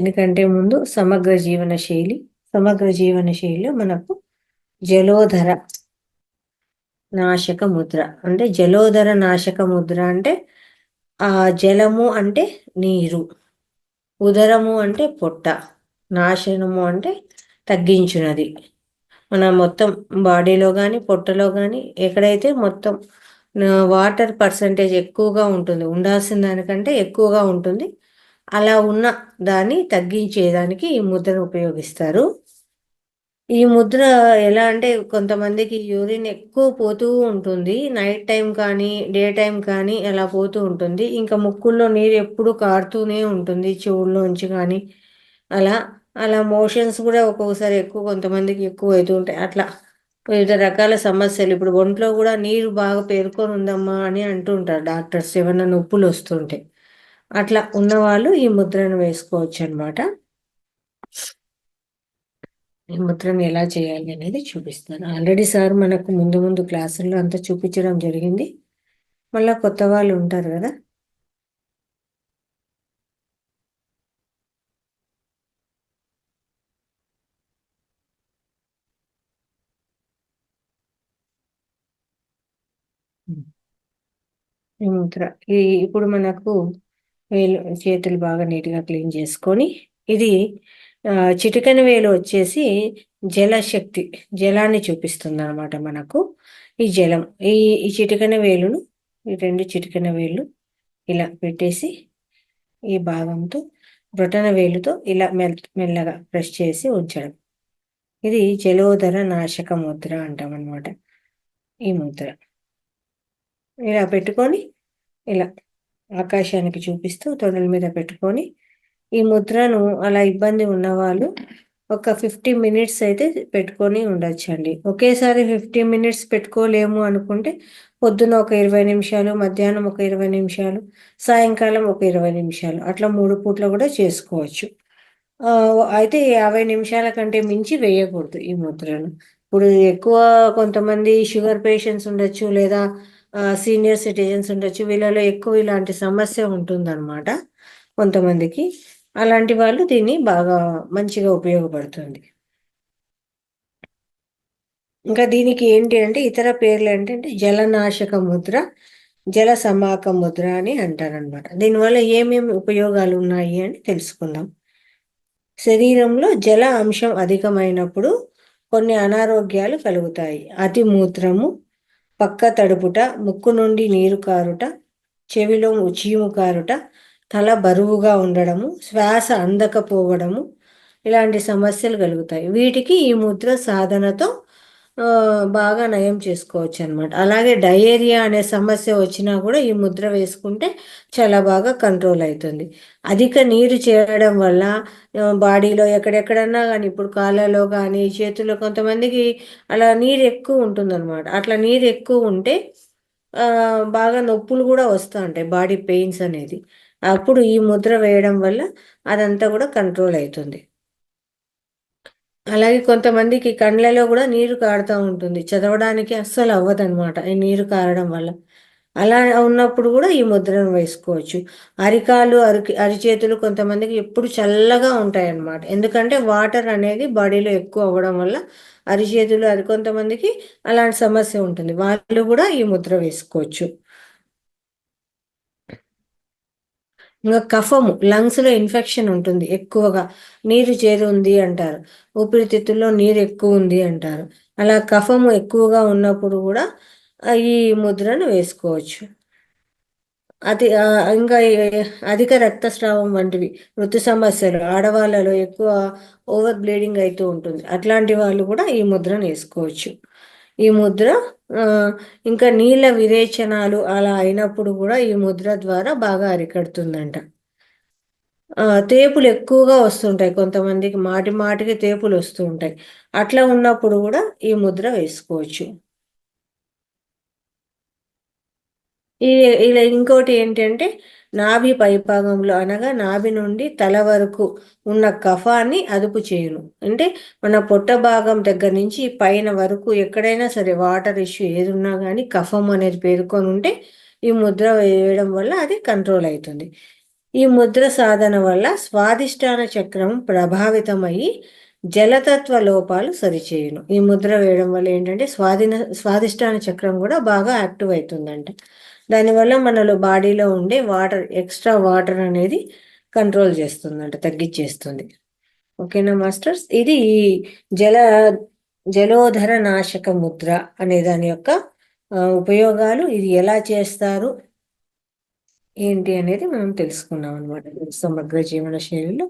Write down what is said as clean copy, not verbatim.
ఎందుకంటే ముందు సమగ్ర జీవన శైలిలో మనకు జలోధర నాశక ముద్ర అంటే జలోధర నాశక ముద్ర అంటే ఆ జలము అంటే నీరు, ఉదరము అంటే పొట్ట, నాశనము అంటే తగ్గించున్నది. మన మొత్తం బాడీలో కానీ పొట్టలో కానీ ఎక్కడైతే మొత్తం వాటర్ పర్సంటేజ్ ఎక్కువగా ఉంటుంది, ఉండాల్సిన దానికంటే ఎక్కువగా ఉంటుంది, అలా ఉన్న దాన్ని తగ్గించేదానికి ఈ ముద్రను ఉపయోగిస్తారు. ఈ ముద్ర ఎలా అంటే కొంతమందికి యూరిన్ ఎక్కువ పోతూ ఉంటుంది, నైట్ టైం కానీ డే టైం కానీ అలా పోతూ ఉంటుంది. ఇంకా ముక్కుల్లో నీరు ఎప్పుడు కారుతూనే ఉంటుంది చెవుల్లోంచి కానీ అలా అలా మోషన్స్ కూడా ఒక్కొక్కసారి ఎక్కువ, కొంతమందికి ఎక్కువ అవుతూ ఉంటాయి. అట్లా వివిధ రకాల సమస్యలు, ఇప్పుడు ఒంట్లో కూడా నీరు బాగా పేరుకొని ఉందమ్మా అని అంటూ ఉంటారు డాక్టర్స్, ఏమన్నా నొప్పులు వస్తుంటే. అట్లా ఉన్నవాళ్ళు ఈ ముద్రను వేసుకోవచ్చు అనమాట. ఈ ముద్రను ఎలా చేయాలి అనేది చూపిస్తాను. ఆల్రెడీ సార్ మనకు ముందు ముందు క్లాసుల్లో అంతా చూపించడం జరిగింది. మళ్ళీ కొత్త వాళ్ళు ఉంటారు కదా, ఈ ముద్ర ఈ ఇప్పుడు మనకు వేలు చేతులు బాగా నీట్గా క్లీన్ చేసుకొని, ఇది చిటికెన వేలు వచ్చేసి జలశక్తి, జలాన్ని చూపిస్తుంది అనమాట మనకు. ఈ జలం ఈ ఈ చిటికెన వేలును, ఈ రెండు చిటికెన వేళ్ళు ఇలా పెట్టేసి ఈ భాగంతో బ్రొటన వేలుతో ఇలా మెల్లగా ప్రెస్ చేసి ఉంచడం. ఇది జలోదర నాశక ముద్ర అంటాం అనమాట. ఈ ముద్ర ఇలా పెట్టుకొని ఇలా ఆకాశానికి చూపిస్తూ తొడల మీద పెట్టుకొని ఈ ముద్రను అలా ఇబ్బంది ఉన్నవాళ్ళు ఒక 50 మినిట్స్ అయితే పెట్టుకొని ఉండొచ్చండి. ఒకేసారి 50 మినిట్స్ పెట్టుకోలేము అనుకుంటే పొద్దున ఒక 20 నిమిషాలు, మధ్యాహ్నం ఒక 20 నిమిషాలు, సాయంకాలం ఒక 20 నిమిషాలు, అట్లా 3 పూట్ల కూడా చేసుకోవచ్చు. అయితే 50 నిమిషాల కంటే మించి వేయకూడదు ఈ ముద్రను. ఇప్పుడు ఎక్కువ కొంతమంది షుగర్ పేషెంట్స్ ఉండొచ్చు, లేదా సీనియర్ సిటిజన్స్ ఉండొచ్చు, వీళ్ళలో ఎక్కువ ఇలాంటి సమస్య ఉంటుందన్నమాట కొంతమందికి. అలాంటి వాళ్ళు దీన్ని బాగా మంచిగా ఉపయోగపడుతుంది. ఇంకా దీనికి ఏంటి అంటే ఇతర పేర్లు ఏంటంటే జలనాశక ముద్ర, జల సమాక ముద్ర అని అంటారనమాట. దీనివల్ల ఏమేమి ఉపయోగాలు ఉన్నాయి అని తెలుసుకుందాం. శరీరంలో జల అంశం అధికమైనప్పుడు కొన్ని అనారోగ్యాలు కలుగుతాయి. అతి మూత్రము, పక్క తడుపుట, ముక్కు నుండి నీరు కారుట, చెవిలో చీము కారుట, తల బరువుగా ఉండడము, శ్వాస అందకపోవడము, ఇలాంటి సమస్యలు కలుగుతాయి. వీటికి ఈ ముద్ర సాధనతో బాగా నయం చేసుకోవచ్చు అనమాట. అలాగే డయేరియా అనే సమస్య వచ్చినా కూడా ఈ ముద్ర వేసుకుంటే చాలా బాగా కంట్రోల్ అవుతుంది. అధిక నీరు చేరడం వల్ల బాడీలో ఎక్కడెక్కడన్నా కానీ, ఇప్పుడు కాళ్ళలో కానీ చేతుల్లో కొంతమందికి అలా నీరు ఎక్కువ ఉంటుందన్నమాట. అట్లా నీరు ఎక్కువ ఉంటే బాగా నొప్పులు కూడా వస్తూ ఉంటాయి, బాడీ పెయిన్స్ అనేది. అప్పుడు ఈ ముద్ర వేయడం వల్ల అదంతా కూడా కంట్రోల్ అవుతుంది. అలాగే కొంతమందికి కండ్లలో కూడా నీరు కారుతూ ఉంటుంది, చదవడానికి అస్సలు అవ్వదన్నమాట ఈ నీరు కారడం వల్ల. అలా ఉన్నప్పుడు కూడా ఈ ముద్రను వేసుకోవచ్చు. అరికాలు, అరిచేతులు కొంతమందికి ఎప్పుడు చల్లగా ఉంటాయన్నమాట, ఎందుకంటే వాటర్ అనేది బాడీలో ఎక్కువ అవ్వడం వల్ల అరిచేతులు, కొంతమందికి అలాంటి సమస్య ఉంటుంది, వాళ్ళు కూడా ఈ ముద్ర వేసుకోవచ్చు. ఇంకా కఫము, లంగ్స్లో ఇన్ఫెక్షన్ ఉంటుంది ఎక్కువగా, నీరు చేరి ఉంది అంటారు, ఊపిరితిత్తుల్లో నీరు ఎక్కువ ఉంది అంటారు. అలా కఫము ఎక్కువగా ఉన్నప్పుడు కూడా ఈ ముద్రను వేసుకోవచ్చు. ఇంకా అధిక రక్తస్రావం వంటివి, ఋతు సమస్యలు, ఆడవాళ్ళలో ఎక్కువ ఓవర్ బ్లీడింగ్ అవుతూ ఉంటుంది, అట్లాంటి వాళ్ళు కూడా ఈ ముద్రను వేసుకోవచ్చు. ఈ ముద్ర ఇంకా నీళ్ళ విరేచనాలు అలా అయినప్పుడు కూడా ఈ ముద్ర ద్వారా బాగా అరికడుతుందంట. తేపులు ఎక్కువగా వస్తుంటాయి కొంతమందికి, మాటి మాటికి తేపులు వస్తూ ఉంటాయి, అట్లా ఉన్నప్పుడు కూడా ఈ ముద్ర వేసుకోవచ్చు. ఇలా ఇంకోటి ఏంటంటే నాభి పైభాగంలో, అనగా నాభి నుండి తల వరకు ఉన్న కఫాన్ని అదుపు చేయును. అంటే మన పొట్ట భాగం దగ్గర నుంచి పైన వరకు ఎక్కడైనా సరే వాటర్ ఇష్యూ ఏది ఉన్నా కానీ కఫం అనేది పేరుకొని ఉంటే ఈ ముద్ర వేయడం వల్ల అది కంట్రోల్ అవుతుంది. ఈ ముద్ర సాధన వల్ల స్వాదిష్టాన చక్రం ప్రభావితమయ్యి జలతత్వ లోపాలు సరిచేయును. ఈ ముద్ర వేయడం వల్ల ఏంటంటే స్వాదిష్టాన చక్రం కూడా బాగా యాక్టివ్ అవుతుందంట. దానివల్ల మనలో బాడీలో ఉండే ఎక్స్ట్రా వాటర్ అనేది కంట్రోల్ చేస్తుందంట, తగ్గించేస్తుంది. ఓకేనా మాస్టర్స్? ఇది ఈ జల జలోధర నాశక ముద్ర అనే దాని యొక్క ఉపయోగాలు, ఇది ఎలా చేస్తారు ఏంటి అనేది మనం తెలుసుకున్నాం అనమాట సమగ్ర జీవన శైలిలో.